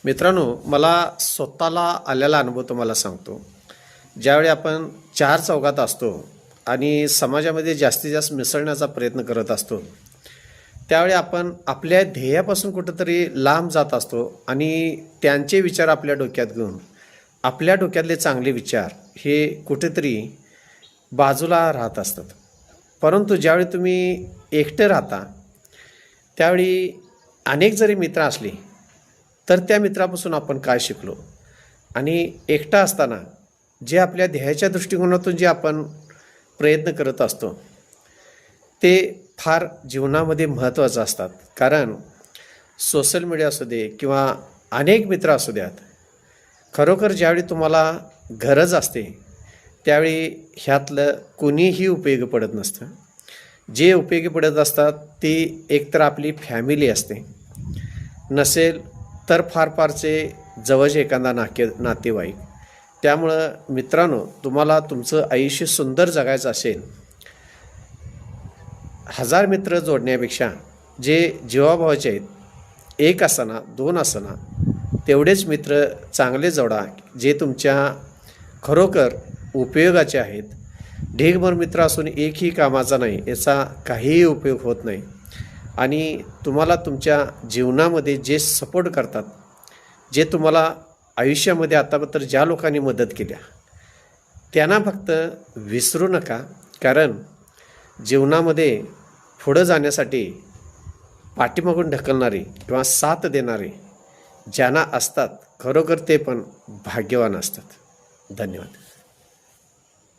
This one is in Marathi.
मित्रांनो, मला स्वतःला आलेला अनुभव तुम्हाला सांगतो. ज्यावेळी आपण चार चौघात असतो आणि समाजामध्ये जास्तीत जास्त मिसळण्याचा प्रयत्न करत असतो, त्यावेळी आपण आपल्या ध्येयापासून कुठंतरी लांब जात असतो आणि त्यांचे विचार आपल्या डोक्यात घेऊन आपल्या डोक्यातले चांगले विचार हे कुठेतरी बाजूला राहत असतात. परंतु ज्यावेळी तुम्ही एकटे राहता, त्यावेळी अनेक जरी मित्र असले तर त्या मित्रापासून आपण काय शिकलो आणि एकटा असताना जे आपल्या ध्येयाच्या दृष्टिकोनातून जे आपण प्रयत्न करत असतो ते फार जीवनामध्ये महत्त्वाचं असतात. कारण सोशल मीडिया असू दे किंवा अनेक मित्र असू द्यात, खरोखर ज्यावेळी तुम्हाला गरज असते त्यावेळी ह्यातलं कोणीही उपयोगी पडत नसतं. जे उपयोगी पडत असतात ते एकतर आपली फॅमिली असते, नसेल तर फार फारचे जवळचे एखादा नातेवाईक. त्यामुळं मित्रांनो, तुम्हाला तुमचं आयुष्य सुंदर जगायचं असेल, 1000 मित्र जोडण्यापेक्षा जे जीवाभावाचे आहेत, 1 असना 2 असना तेवढेच मित्र चांगले जोडा, जे तुमच्या खरोखर उपयोगाचे आहेत. ढेगभर मित्र असून एकही कामाचा नाही, याचा काहीही उपयोग होत नाही. आणि तुम्हाला तुमच्या जीवनामध्ये जे सपोर्ट करतात, जे तुम्हाला आयुष्यामध्ये आतापर्यंत ज्या लोकांनी मदत केल्या त्यांना फक्त विसरू नका. कारण जीवनामध्ये पुढं जाण्यासाठी पाठीमागून ढकलणारे किंवा साथ देणारे ज्यांना असतात, खरोखर ते पण भाग्यवान असतात. धन्यवाद.